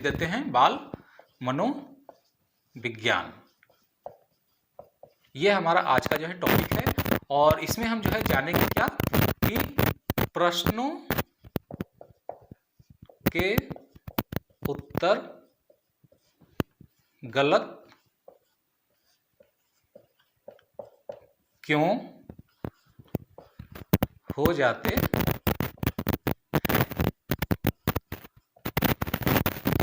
देते हैं बाल मनोविज्ञान। ये हमारा आज का जो है टॉपिक है और इसमें हम जो है जानेंगे क्या कि प्रश्नों के उत्तर गलत क्यों हो जाते।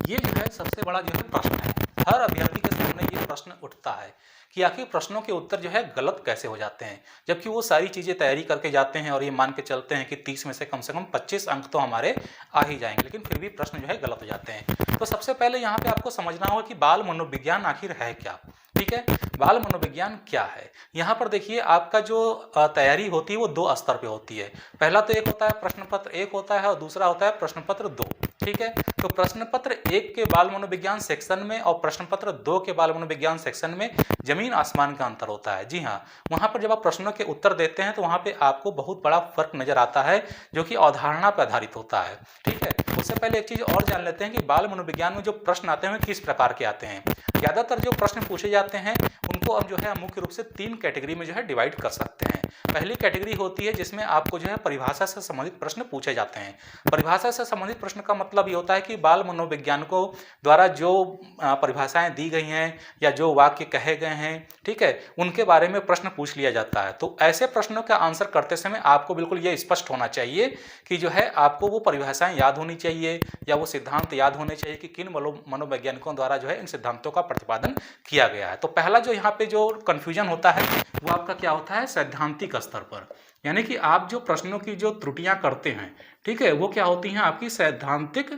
ये जो है सबसे बड़ा जो है प्रश्न है, हर अभ्यर्थी के सामने ये प्रश्न उठता है कि आखिर प्रश्नों के उत्तर जो है गलत कैसे हो जाते हैं, जबकि वो सारी चीज़ें तैयारी करके जाते हैं और ये मान के चलते हैं कि 30 में से कम 25 अंक तो हमारे आ ही जाएंगे, लेकिन फिर भी प्रश्न जो है गलत हो जाते हैं। तो सबसे पहले यहाँ पे आपको समझना होगा कि बाल मनोविज्ञान आखिर है क्या। ठीक है, बाल मनोविज्ञान क्या है। यहाँ पर देखिए आपका जो तैयारी होती है वो 2 स्तर पे होती है। पहला तो एक होता है प्रश्न पत्र 1 होता है और दूसरा होता है प्रश्न पत्र 2। ठीक है, तो प्रश्न पत्र 1 के बाल मनोविज्ञान सेक्शन में और प्रश्न पत्र 2 के बाल मनोविज्ञान सेक्शन में जमीन आसमान का अंतर होता है। जी हाँ, वहाँ पर जब आप प्रश्नों के उत्तर देते हैं तो वहाँ पे आपको बहुत बड़ा फर्क नजर आता है जो कि अवधारणा पर आधारित होता है। ठीक है, उससे पहले एक चीज और जान लेते हैं कि बाल मनोविज्ञान में जो प्रश्न आते हैं किस प्रकार के आते हैं। ज्यादातर जो प्रश्न पूछे जाते हैं उनको हम जो है मुख्य रूप से 3 कैटेगरी में जो है डिवाइड कर सकते हैं। पहली कैटेगरी होती है जिसमें आपको जो है परिभाषा से संबंधित प्रश्न पूछे जाते हैं। परिभाषा से संबंधित प्रश्न का मतलब ये होता है कि बाल मनोवैज्ञानिकों द्वारा जो परिभाषाएं दी गई हैं या जो वाक्य कहे गए हैं, ठीक है, उनके बारे में प्रश्न पूछ लिया जाता है। तो ऐसे प्रश्नों का आंसर करते समय आपको बिल्कुल ये स्पष्ट होना चाहिए कि जो है आपको वो परिभाषाएं याद होनी चाहिए या वो सिद्धांत याद होने चाहिए कि किन मनोवैज्ञानिकों द्वारा जो है इन सिद्धांतों का प्रतिपादन किया गया है। तो पहला जो यहाँ पे जो कन्फ्यूजन होता है वो आपका क्या होता है सैद्धांतिक स्तर पर, यानी कि आप जो प्रश्नों की जो त्रुटियां करते हैं, ठीक है, वो क्या होती हैं आपकी सैद्धांतिक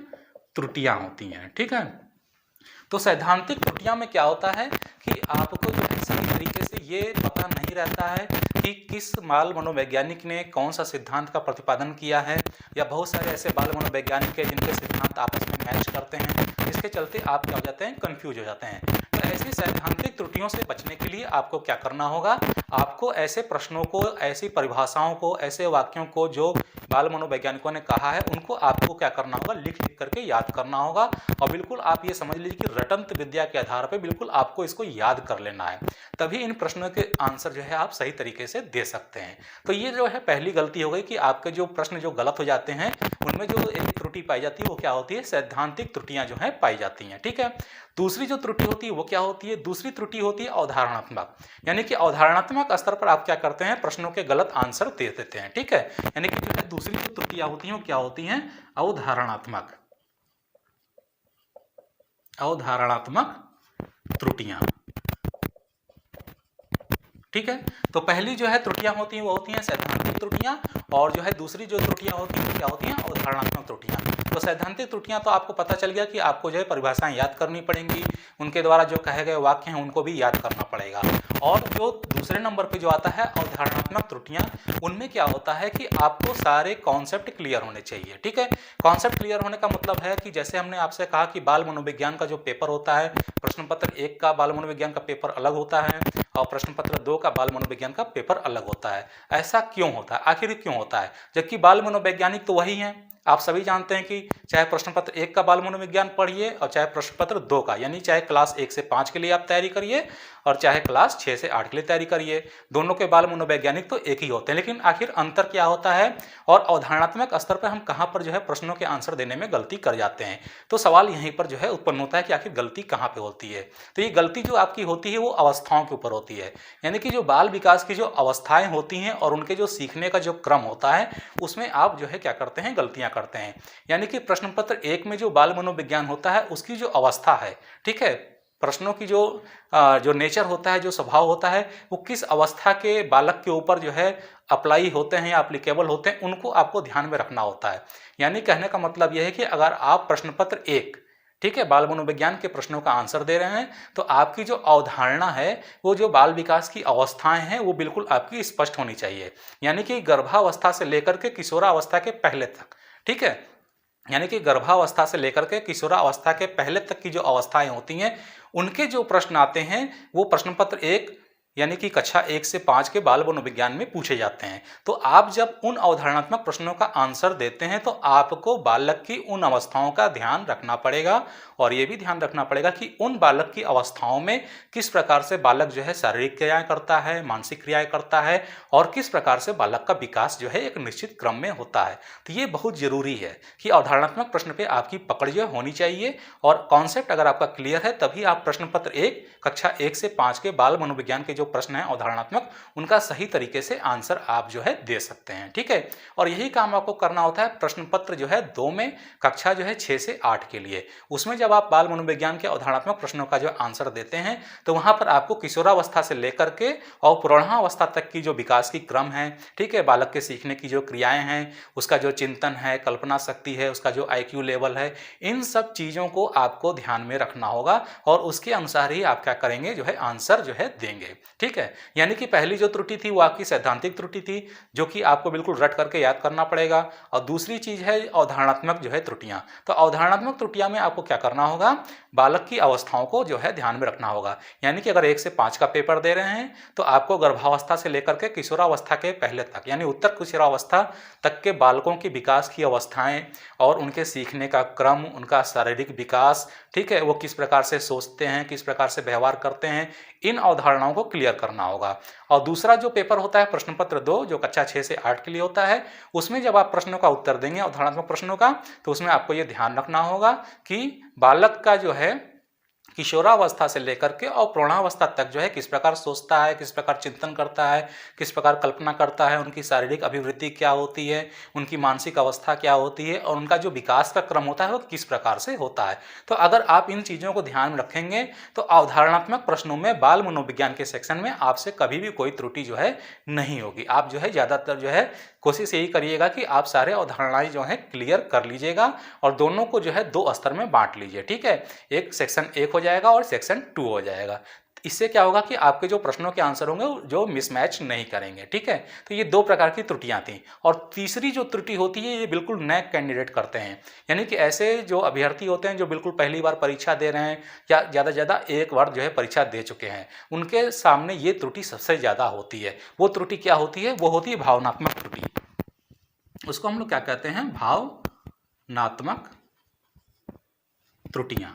त्रुटियां होती हैं। ठीक है, तो सैद्धांतिक त्रुटियां में क्या होता है कि आपको जो है सही तरीके से ये पता नहीं रहता है कि किस बाल मनोवैज्ञानिक ने कौन सा सिद्धांत का प्रतिपादन किया है, या बहुत सारे ऐसे बाल मनोवैज्ञानिक हैं जिनके सिद्धांत आपस में मैच करते हैं, इसके चलते आप क्या हो जाते हैं कंफ्यूज हो जाते हैं। तो ऐसी सैद्धांतिक त्रुटियों से बचने के लिए आपको क्या करना होगा, आपको ऐसे प्रश्नों को, ऐसी परिभाषाओं को, ऐसे वाक्यों को जो बाल मनोवैज्ञानिकों ने कहा है उनको आपको क्या करना होगा, लिख लिख करके याद करना होगा। और बिल्कुल आप ये समझ लीजिए कि रटंत विद्या के आधार पर बिल्कुल आपको इसको याद कर लेना है, तभी इन प्रश्नों के आंसर जो है आप सही तरीके से दे सकते हैं। तो ये जो है पहली गलती हो गई कि आपके जो प्रश्न जो गलत हो जाते हैं उनमें जो एक त्रुटि पाई जाती है वो क्या होती है, सैद्धांतिक त्रुटियां जो है पाई जाती हैं। ठीक है, दूसरी जो त्रुटि होती है वो क्या होती है, दूसरी त्रुटि होती है अवधारणात्मक, यानी कि अवधारणात्मक स्तर पर आप क्या करते हैं प्रश्नों के गलत आंसर दे देते हैं। ठीक है, यानी कि जो है दूसरी जो त्रुटियां होती हैं वो क्या होती हैं, अवधारणात्मक त्रुटियां। ठीक है, तो पहली जो है त्रुटियां होती हैं वो होती हैं सैद्धांतिक त्रुटियां, और जो है दूसरी जो त्रुटियां होती हैं क्या होती हैं, अवधारणात्मक त्रुटियां। तो सैद्धांतिक त्रुटियां तो आपको पता चल गया कि आपको जो है परिभाषाएं याद करनी पड़ेंगी, उनके द्वारा जो कहे गए वाक्य हैं उनको भी याद करना पड़ेगा। और जो दूसरे नंबर पे जो आता है अवधारणात्मक त्रुटियां, उनमें क्या होता है कि आपको सारे कॉन्सेप्ट क्लियर होने चाहिए। ठीक है, कॉन्सेप्ट क्लियर होने का मतलब है कि जैसे हमने आपसे कहा कि बाल मनोविज्ञान का जो पेपर होता है, प्रश्न पत्र 1 का बाल मनोविज्ञान का पेपर अलग होता है और प्रश्न पत्र 2 का बाल मनोविज्ञान का पेपर अलग होता है। ऐसा क्यों होता है, आखिर क्यों होता है, जबकि बाल मनोवैज्ञानिक तो वही हैं। आप सभी जानते हैं कि चाहे प्रश्न पत्र 1 का बाल मनोविज्ञान पढ़िए और चाहे प्रश्न पत्र 2 का, यानी चाहे क्लास 1 से 5 के लिए आप तैयारी करिए और चाहे क्लास 6 से 8 के लिए तैयारी करिए, दोनों के बाल मनोवैज्ञानिक तो एक ही होते हैं। लेकिन आखिर अंतर क्या होता है और अवधारणात्मक स्तर पर हम कहाँ पर जो है प्रश्नों के आंसर देने में गलती कर जाते हैं। तो सवाल यहीं पर जो है उत्पन्न होता है कि आखिर गलती कहाँ पे होती है। तो ये गलती जो आपकी होती है वो अवस्थाओं के ऊपर होती है, यानी कि जो बाल विकास की जो अवस्थाएं होती हैं और उनके जो सीखने का जो क्रम होता है उसमें आप जो है क्या करते हैं, गलतियां करते हैं। यानी कि प्रश्न पत्र 1 में जो बाल मनोविज्ञान होता है उसकी जो अवस्था है, ठीक है, प्रश्नों की जो नेचर होता है, जो स्वभाव होता है, वो किस अवस्था के बालक के ऊपर जो है अप्लाई होते हैं या एप्लीकेबल होते हैं, उनको आपको ध्यान में रखना होता है। यानी कहने का मतलब यह है कि अगर आप प्रश्न पत्र 1, ठीक है, बाल मनोविज्ञान के प्रश्नों का आंसर दे रहे हैं तो आपकी जो अवधारणा है, वो जो बाल विकास की अवस्थाएं हैं वो बिल्कुल आपकी स्पष्ट होनी चाहिए, यानी कि गर्भावस्था से लेकर के किशोरावस्था के पहले तक। ठीक है, यानी कि गर्भावस्था से लेकर के किशोरावस्था के पहले तक की जो अवस्थाएं होती हैं उनके जो प्रश्न आते हैं वो प्रश्न पत्र 1 यानी कि कक्षा 1 से 5 के बाल मनोविज्ञान में पूछे जाते हैं। तो आप जब उन अवधारणात्मक प्रश्नों का आंसर देते हैं तो आपको बालक की उन अवस्थाओं का ध्यान रखना पड़ेगा और ये भी ध्यान रखना पड़ेगा कि उन बालक की अवस्थाओं में किस प्रकार से बालक जो है शारीरिक क्रियाएं करता है, मानसिक क्रियाएं करता है और किस प्रकार से बालक का विकास जो है एक निश्चित क्रम में होता है। तो ये बहुत जरूरी है कि अवधारणात्मक प्रश्न पे आपकी पकड़ जो होनी चाहिए और कॉन्सेप्ट अगर आपका क्लियर है तभी आप प्रश्न पत्र 1 कक्षा 1 से 5 के बाल मनोविज्ञान के जो प्रश्न हैं अवधारणात्मक, उनका सही तरीके से आंसर आप जो है दे सकते हैं। ठीक है, और यही काम आपको करना होता है प्रश्न पत्र जो है 2 में कक्षा जो है 6 से 8 के लिए। उसमें जब आप बाल मनोविज्ञान के अवधारणात्मक प्रश्नों का जो आंसर देते हैं तो वहां पर आपको किशोरावस्था से लेकर के और प्रौढ़ावस्था तक की जो विकास की क्रम है, ठीक है, बालक के सीखने की जो क्रियाएं हैं, उसका जो चिंतन है, कल्पना शक्ति है, उसका जो IQ लेवल है, इन सब चीज़ों को आपको ध्यान में रखना होगा और उसके अनुसार ही आप क्या करेंगे जो है आंसर जो है देंगे। ठीक है, यानी कि पहली जो त्रुटि थी वो आपकी सैद्धांतिक त्रुटि थी जो कि आपको बिल्कुल रट करके याद करना पड़ेगा और दूसरी चीज़ है अवधारणात्मक जो है त्रुटियाँ। तो अवधारणात्मक त्रुटियाँ में आपको क्या करना होगा, बालक की अवस्थाओं को जो है ध्यान में रखना होगा। यानी कि अगर 1 से 5 का पेपर दे रहे हैं तो आपको गर्भावस्था से लेकर के किशोरावस्था के पहले तक यानी उत्तर किशोरावस्था तक के बालकों की विकास की अवस्थाएं और उनके सीखने का क्रम, उनका शारीरिक विकास, ठीक है, वो किस प्रकार से सोचते हैं, किस प्रकार से व्यवहार करते हैं, इन अवधारणाओं को क्लियर करना होगा। और दूसरा जो पेपर होता है प्रश्न पत्र 2 जो कक्षा 6 से 8 के लिए होता है, उसमें जब आप प्रश्नों का उत्तर देंगे अवधारणात्मक प्रश्नों का तो उसमें आपको ये ध्यान रखना होगा कि बालक का जो है किशोरावस्था से लेकर के और प्रौढ़ावस्था तक जो है किस प्रकार सोचता है, किस प्रकार चिंतन करता है, किस प्रकार कल्पना करता है, उनकी शारीरिक अभिवृद्धि क्या होती है, उनकी मानसिक अवस्था क्या होती है और उनका जो विकास का क्रम होता है वो किस प्रकार से होता है। तो अगर आप इन चीज़ों को ध्यान में रखेंगे तो अवधारणात्मक प्रश्नों में बाल मनोविज्ञान के सेक्शन में आपसे कभी भी कोई त्रुटि जो है नहीं होगी। आप जो है ज़्यादातर जो है कोशिश यही करिएगा कि आप सारे अवधारणाएं जो है क्लियर कर लीजिएगा और दोनों को जो है 2 स्तर में बांट लीजिए। ठीक है, एक सेक्शन 1 हो जाएगा और सेक्शन 2 हो जाएगा। इससे क्या होगा कि आपके जो प्रश्नों के आंसर होंगे जो मिसमैच नहीं करेंगे। ठीक है, तो ये 2 प्रकार की त्रुटियां थी। और तीसरी जो त्रुटि होती है ये बिल्कुल नए कैंडिडेट करते हैं, यानी कि ऐसे जो अभ्यर्थी होते हैं जो बिल्कुल पहली बार परीक्षा दे रहे हैं या ज़्यादा से ज़्यादा एक बार जो है परीक्षा दे चुके हैं, उनके सामने ये त्रुटि सबसे ज़्यादा होती है। वो त्रुटि क्या होती है, वो होती है भावनात्मक त्रुटि। उसको हम लोग क्या कहते हैं, भावनात्मक त्रुटियां।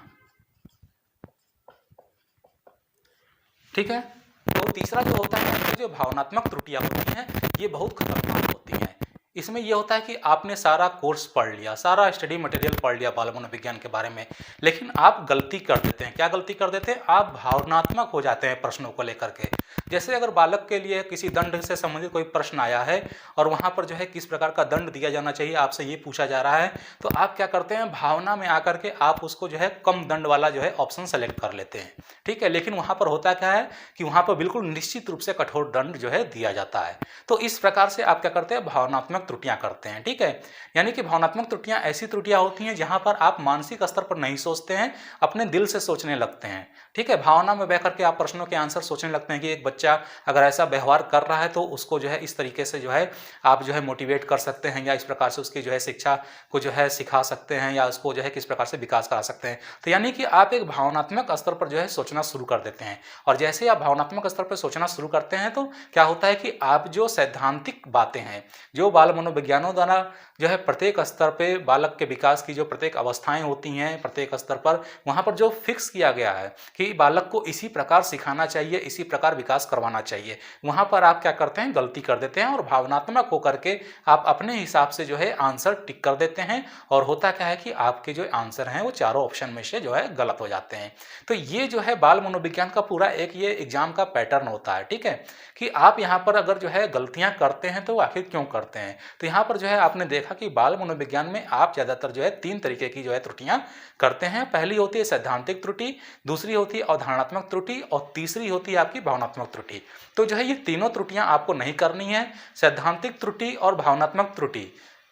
ठीक है, तो तीसरा जो होता है जो भावनात्मक त्रुटियां होती हैं ये बहुत खतरनाक होती हैं। इसमें यह होता है कि आपने सारा कोर्स पढ़ लिया, सारा स्टडी मटेरियल पढ़ लिया बाल मनोविज्ञान के बारे में, लेकिन आप गलती कर देते हैं। क्या गलती कर देते हैं, आप भावनात्मक हो जाते हैं प्रश्नों को लेकर के। जैसे अगर बालक के लिए किसी दंड से संबंधित कोई प्रश्न आया है और वहाँ पर जो है किस प्रकार का दंड दिया जाना चाहिए आपसे ये पूछा जा रहा है, तो आप क्या करते हैं, भावना में आकर के आप उसको जो है कम दंड वाला जो है ऑप्शन सेलेक्ट कर लेते हैं। ठीक है, लेकिन वहाँ पर होता क्या है कि वहाँ पर बिल्कुल निश्चित रूप से कठोर दंड जो है दिया जाता है। तो इस प्रकार से आप क्या करते हैं, भावनात्मक त्रुटियां करते हैं। ठीक है, यानी कि भावनात्मक त्रुटियां ऐसी त्रुटियां होती हैं जहां पर आप मानसिक स्तर पर नहीं सोचते हैं, अपने दिल से सोचने लगते हैं। ठीक है, भावना में बह करके आप प्रश्नों के आंसर सोचने लगते हैं कि एक बच्चा अगर ऐसा व्यवहार कर रहा है तो उसको जो है इस तरीके से जो है आप जो है मोटिवेट कर सकते हैं या इस प्रकार से उसकी जो है शिक्षा को जो है सिखा सकते हैं या उसको जो है किस प्रकार से विकास करा सकते हैं। तो यानी कि आप एक भावनात्मक स्तर पर जो है सोचना शुरू कर देते हैं और जैसे आप भावनात्मक स्तर पर सोचना शुरू करते हैं तो क्या होता है कि आप जो सैद्धांतिक बातें हैं, जो बाल मनोविज्ञानों द्वारा जो है प्रत्येक स्तर पे बालक के विकास की जो प्रत्येक अवस्थाएं होती हैं प्रत्येक स्तर पर, वहाँ पर जो फिक्स किया गया है कि बालक को इसी प्रकार सिखाना चाहिए, इसी प्रकार विकास करवाना चाहिए, वहाँ पर आप क्या करते हैं, गलती कर देते हैं और भावनात्मक होकर के आप अपने हिसाब से जो है आंसर टिक कर देते हैं और होता क्या है कि आपके जो आंसर हैं वो चारों ऑप्शन में से जो है गलत हो जाते हैं। तो ये जो है बाल मनोविज्ञान का पूरा एक ये एग्जाम का पैटर्न होता है। ठीक है, कि आप यहाँ पर अगर जो है गलतियाँ करते हैं तो आखिर क्यों करते हैं। तो यहाँ पर जो है आपने देखा कि बाल मनोविज्ञान में आप ज़्यादातर जो है 3 तरीके की जो है त्रुटियाँ करते हैं। पहली होती है सैद्धांतिक त्रुटि, दूसरी होती है अवधारणात्मक त्रुटि और तीसरी होती है आपकी भावनात्मक त्रुटि। तो जो है ये तीनों त्रुटियाँ आपको नहीं करनी है, सैद्धांतिक त्रुटि और भावनात्मक त्रुटि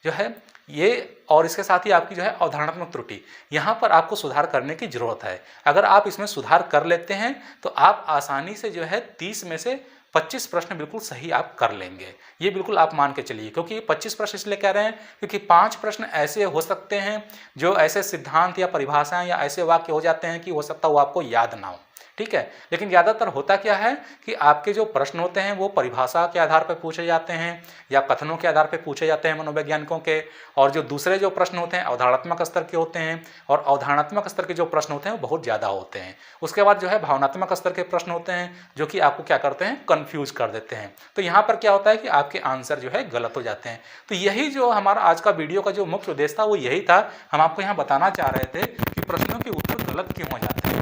जो है ये और इसके साथ ही आपकी जो है अवधारणात्मक त्रुटि, यहाँ पर आपको सुधार करने की जरूरत है। अगर आप इसमें सुधार कर लेते हैं तो आप आसानी से जो है 30 में से 25 प्रश्न बिल्कुल सही आप कर लेंगे। ये बिल्कुल आप मान के चलिए, क्योंकि 25 प्रश्न इसलिए कह रहे हैं क्योंकि 5 प्रश्न ऐसे हो सकते हैं जो ऐसे सिद्धांत या परिभाषाएं या ऐसे वाक्य हो जाते हैं कि हो सकता है वो आपको याद ना हो। ठीक है। लेकिन ज़्यादातर होता क्या है कि आपके जो प्रश्न होते हैं वो परिभाषा के आधार पर पूछे जाते हैं या कथनों के आधार पर पूछे जाते हैं मनोवैज्ञानिकों के, और जो दूसरे जो प्रश्न होते हैं अवधारणात्मक स्तर के होते हैं, और अवधारणात्मक स्तर के जो प्रश्न होते हैं वो बहुत ज़्यादा होते हैं। उसके बाद जो है भावनात्मक स्तर के प्रश्न होते हैं जो कि आपको क्या करते हैं, कन्फ्यूज कर देते हैं। तो यहाँ पर क्या होता है कि आपके आंसर जो है गलत हो जाते हैं। तो यही जो हमारा आज का वीडियो का जो मुख्य उद्देश्य था वो यही था। हम आपको यहाँ बताना चाह रहे थे कि प्रश्नों के उत्तर गलत क्यों हो जाते हैं।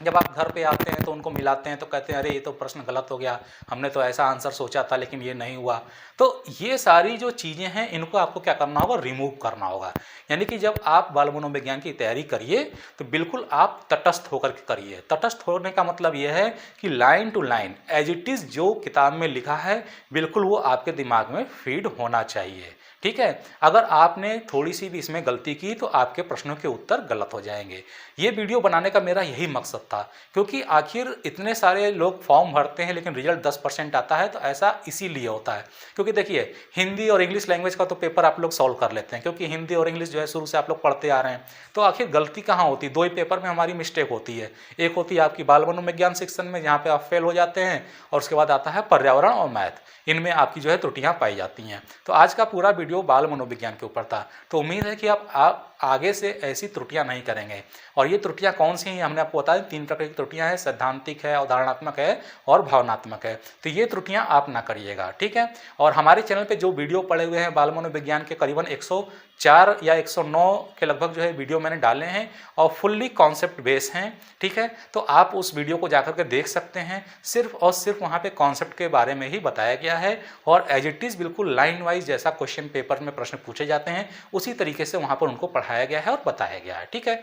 जब आप घर पे आते हैं तो उनको मिलाते हैं तो कहते हैं अरे ये तो प्रश्न गलत हो गया, हमने तो ऐसा आंसर सोचा था लेकिन ये नहीं हुआ। तो ये सारी जो चीज़ें हैं इनको आपको क्या करना होगा, रिमूव करना होगा। यानी कि जब आप बाल मनोविज्ञान की तैयारी करिए तो बिल्कुल आप तटस्थ होकर के करिए। तटस्थ होने का मतलब यह है कि line to line as it is जो किताब में लिखा है बिल्कुल वो आपके दिमाग में फीड होना चाहिए। ठीक है। अगर आपने थोड़ी सी भी इसमें गलती की तो आपके प्रश्नों के उत्तर गलत हो जाएंगे। ये वीडियो बनाने का मेरा यही मकसद था, क्योंकि आखिर इतने सारे लोग फॉर्म भरते हैं लेकिन रिजल्ट 10% आता है, तो ऐसा इसीलिए होता है क्योंकि देखिए हिंदी और इंग्लिश लैंग्वेज का तो पेपर आप लोग सॉल्व कर लेते हैं, क्योंकि हिंदी और इंग्लिश जो है शुरू से आप लोग पढ़ते आ रहे हैं। तो आखिर गलती कहाँ होती है, दो ही पेपर में हमारी मिस्टेक होती है। एक होती है आपकी बाल मनोविज्ञान सेक्शन में जहाँ पे आप फेल हो जाते हैं, और उसके बाद आता है पर्यावरण और मैथ, इनमें आपकी जो है त्रुटियां पाई जाती हैं। तो आज का पूरा वीडियो बाल मनोविज्ञान के ऊपर था। तो उम्मीद है कि आप आगे से ऐसी त्रुटियां नहीं करेंगे। और ये त्रुटियां कौन सी हैं हमने आपको बताया, 3 प्रकार की त्रुटियां हैं, सैद्धांतिक है, अवधारणात्मक है और भावनात्मक है। तो ये त्रुटियां आप ना करिएगा, ठीक है। और हमारे चैनल पे जो वीडियो पड़े हुए हैं बाल मनोविज्ञान के करीबन 104 या 109 के लगभग जो है वीडियो मैंने डाले हैं और फुल्ली कॉन्सेप्ट बेस हैं, ठीक है। तो आप उस वीडियो को जाकर के देख सकते हैं। सिर्फ और सिर्फ वहाँ पे कॉन्सेप्ट के बारे में ही बताया गया है और एज इट इज़ बिल्कुल लाइन वाइज जैसा क्वेश्चन पेपर में प्रश्न पूछे जाते हैं उसी तरीके से वहाँ पर उनको पढ़ाया गया है और बताया गया है, ठीक है।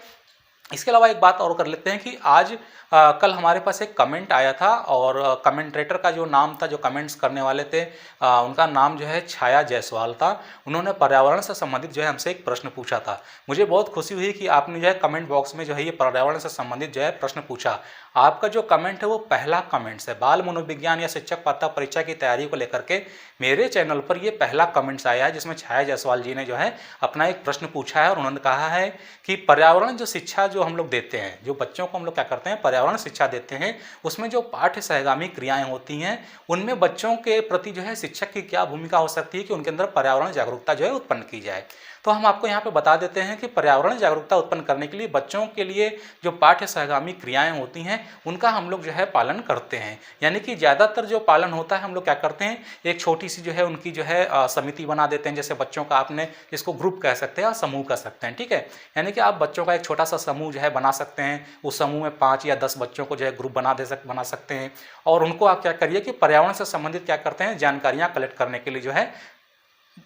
इसके अलावा एक बात और कर लेते हैं कि आज कल हमारे पास एक कमेंट आया था और कमेंट्रेटर का जो नाम था, जो कमेंट्स करने वाले थे, उनका नाम जो है छाया जायसवाल था। उन्होंने पर्यावरण से संबंधित जो है हमसे एक प्रश्न पूछा था। मुझे बहुत खुशी हुई कि आपने जो है कमेंट बॉक्स में जो है ये पर्यावरण से संबंधित जो है प्रश्न पूछा। आपका जो कमेंट है वो पहला कमेंट्स है। बाल मनोविज्ञान या शिक्षक पात्रता परीक्षा की तैयारी को लेकर के मेरे चैनल पर ये पहला कमेंट्स आया है, जिसमें छाया जायसवाल जी ने जो है अपना एक प्रश्न पूछा है और उन्होंने कहा है कि पर्यावरण जो शिक्षा जो हम लोग देते हैं, जो बच्चों को हम लोग क्या करते हैं पर्यावरण शिक्षा देते हैं, उसमें जो पाठ्य सहगामी क्रियाएं होती हैं उनमें बच्चों के प्रति जो है शिक्षक की क्या भूमिका हो सकती है कि उनके अंदर पर्यावरण जागरूकता जो है उत्पन्न की जाए। तो हम आपको यहाँ पे बता देते हैं कि पर्यावरण जागरूकता उत्पन्न करने के लिए बच्चों के लिए जो पाठ्य सहगामी क्रियाएं होती हैं उनका हम लोग जो है पालन करते हैं। यानी कि ज़्यादातर जो पालन होता है हम लोग क्या करते हैं, एक छोटी सी जो है उनकी जो है समिति बना देते हैं। जैसे बच्चों का आपने इसको ग्रुप कह सकते हैं या समूह कह सकते हैं, ठीक है। यानी कि आप बच्चों का एक छोटा सा समूह जो है बना सकते हैं। उस समूह में 5 या 10 बच्चों को जो है ग्रुप बना सकते हैं और उनको आप क्या करिए कि पर्यावरण से संबंधित क्या करते हैं जानकारियाँ कलेक्ट करने के लिए जो है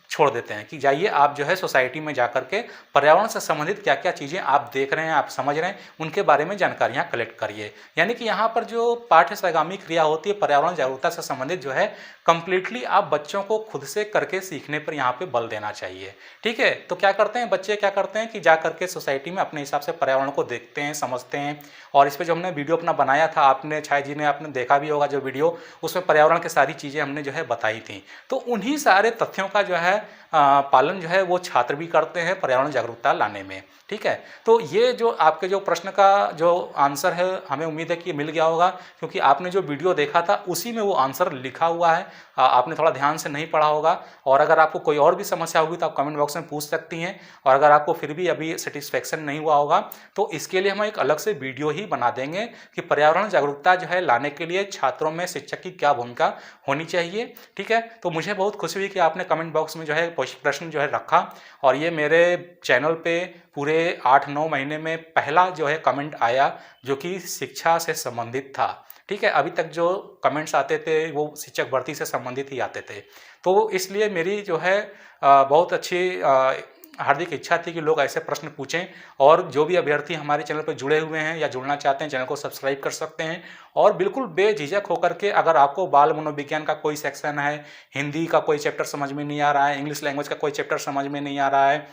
छोड़ देते हैं कि जाइए आप जो है सोसाइटी में जाकर के पर्यावरण से संबंधित क्या क्या चीज़ें आप देख रहे हैं, आप समझ रहे हैं, उनके बारे में जानकारियां कलेक्ट करिए। यानी कि यहाँ पर जो पाठ्य सहगामी क्रिया होती है पर्यावरण जागरूकता से संबंधित जो है कंप्लीटली आप बच्चों को खुद से करके सीखने पर यहाँ पे बल देना चाहिए, ठीक है। तो क्या करते हैं बच्चे, क्या करते हैं कि जा करके सोसाइटी में अपने हिसाब से पर्यावरण को देखते हैं, समझते हैं। और इस पर जो हमने वीडियो अपना बनाया था, आपने छाया जी ने आपने देखा भी होगा जो वीडियो, उसमें पर्यावरण की सारी चीज़ें हमने जो है बताई थी। तो उन्हीं सारे तथ्यों का जो है पालन जो है वो छात्र भी करते हैं पर्यावरण जागरूकता लाने में, ठीक है। तो ये जो आपके जो प्रश्न का जो आंसर है हमें उम्मीद है कि मिल गया होगा, क्योंकि आपने जो वीडियो देखा था उसी में वो आंसर लिखा हुआ है। आपने थोड़ा ध्यान से नहीं पढ़ा होगा। और अगर आपको कोई और भी समस्या होगी तो आप कमेंट बॉक्स में पूछ सकती हैं। और अगर आपको फिर भी अभी सेटिस्फेक्शन नहीं हुआ होगा तो इसके लिए हम एक अलग से वीडियो ही बना देंगे कि पर्यावरण जागरूकता जो है लाने के लिए छात्रों में शिक्षक की क्या भूमिका होनी चाहिए, ठीक है। तो मुझे बहुत खुशी हुई कि आपने कमेंट बॉक्स में जो है प्रश्न जो है रखा और ये मेरे चैनल पे पूरे 8-9 महीने में पहला जो है कमेंट आया जो कि शिक्षा से संबंधित था, ठीक है। अभी तक जो कमेंट्स आते थे वो शिक्षक भर्ती से संबंधित ही आते थे। तो इसलिए मेरी जो है बहुत अच्छी हार्दिक इच्छा थी कि लोग ऐसे प्रश्न पूछें। और जो भी अभ्यर्थी हमारे चैनल पर जुड़े हुए हैं या जुड़ना चाहते हैं चैनल को सब्सक्राइब कर सकते हैं और बिल्कुल बेझिझक होकर के अगर आपको बाल मनोविज्ञान का कोई सेक्शन है, हिंदी का कोई चैप्टर समझ में नहीं आ रहा है, इंग्लिश लैंग्वेज का कोई चैप्टर समझ में नहीं आ रहा है,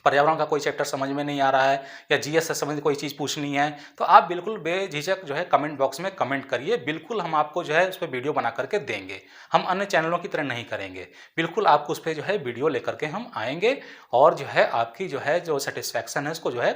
पर्यावरण का कोई चैप्टर समझ में नहीं आ रहा है या जीएस से संबंधित कोई चीज़ पूछनी है, तो आप बिल्कुल बेझिझक जो है कमेंट बॉक्स में कमेंट करिए। बिल्कुल हम आपको जो है उस पर वीडियो बना करके देंगे। हम अन्य चैनलों की तरह नहीं करेंगे, बिल्कुल आपको उस पर जो है वीडियो लेकर के हम आएंगे और जो है आपकी जो है जो सेटिस्फैक्शन है उसको जो है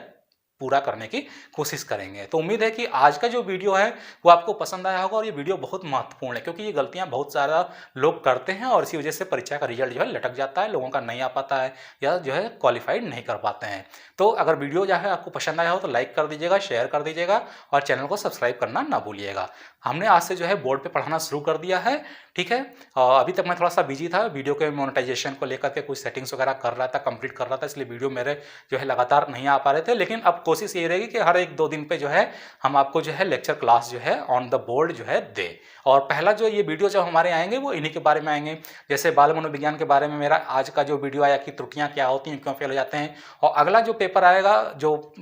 पूरा करने की कोशिश करेंगे। तो उम्मीद है कि आज का जो वीडियो है वो आपको पसंद आया होगा और ये वीडियो बहुत महत्वपूर्ण है, क्योंकि ये गलतियां बहुत सारा लोग करते हैं और इसी वजह से परीक्षा का रिजल्ट जो है लटक जाता है, लोगों का नहीं आ पाता है या जो है क्वालिफाइड नहीं कर पाते हैं। तो अगर वीडियो जो है आपको पसंद आया हो तो लाइक कर दीजिएगा, शेयर कर दीजिएगा और चैनल को सब्सक्राइब करना ना भूलिएगा। हमने आज से जो है बोर्ड पे पढ़ाना शुरू कर दिया है, ठीक है। अभी तक मैं थोड़ा सा बिजी था, वीडियो के मोनेटाइजेशन को लेकर के कुछ सेटिंग्स वगैरह कर रहा था, कंप्लीट कर रहा था, इसलिए वीडियो मेरे जो है लगातार नहीं आ पा रहे थे। लेकिन अब कोशिश ये रहेगी कि हर 1-2 दिन पे जो है हम आपको जो है लेक्चर क्लास जो है ऑन द बोर्ड जो है दे। और पहला जो ये वीडियो जब हमारे आएंगे वो इन्हीं के बारे में आएंगे, जैसे बाल मनोविज्ञान के बारे में मेरा आज का जो वीडियो आया कि त्रुटियां क्या होती हैं, क्यों फेल हो जाते हैं। और अगला जो पेपर आएगा, जो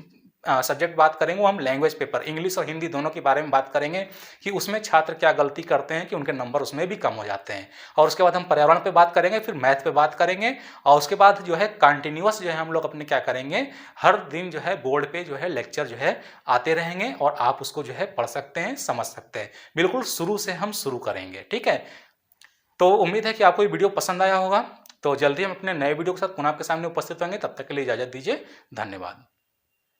सब्जेक्ट बात करेंगे, वो हम लैंग्वेज पेपर इंग्लिश और हिंदी दोनों के बारे में बात करेंगे कि उसमें छात्र क्या गलती करते हैं कि उनके नंबर उसमें भी कम हो जाते हैं। और उसके बाद हम पर्यावरण पे बात करेंगे, फिर मैथ पे बात करेंगे और उसके बाद जो है कंटिन्यूअस जो है हम लोग अपने क्या करेंगे, हर दिन जो है बोर्ड पे जो है लेक्चर जो है आते रहेंगे और आप उसको जो है पढ़ सकते हैं, समझ सकते हैं। बिल्कुल शुरू से हम शुरू करेंगे, ठीक है। तो उम्मीद है कि आपको ये वीडियो पसंद आया होगा। तो जल्दी हम अपने नए वीडियो के साथ पुनः आपके सामने उपस्थित होंगे, तब तक के लिए इजाजत दीजिए। धन्यवाद।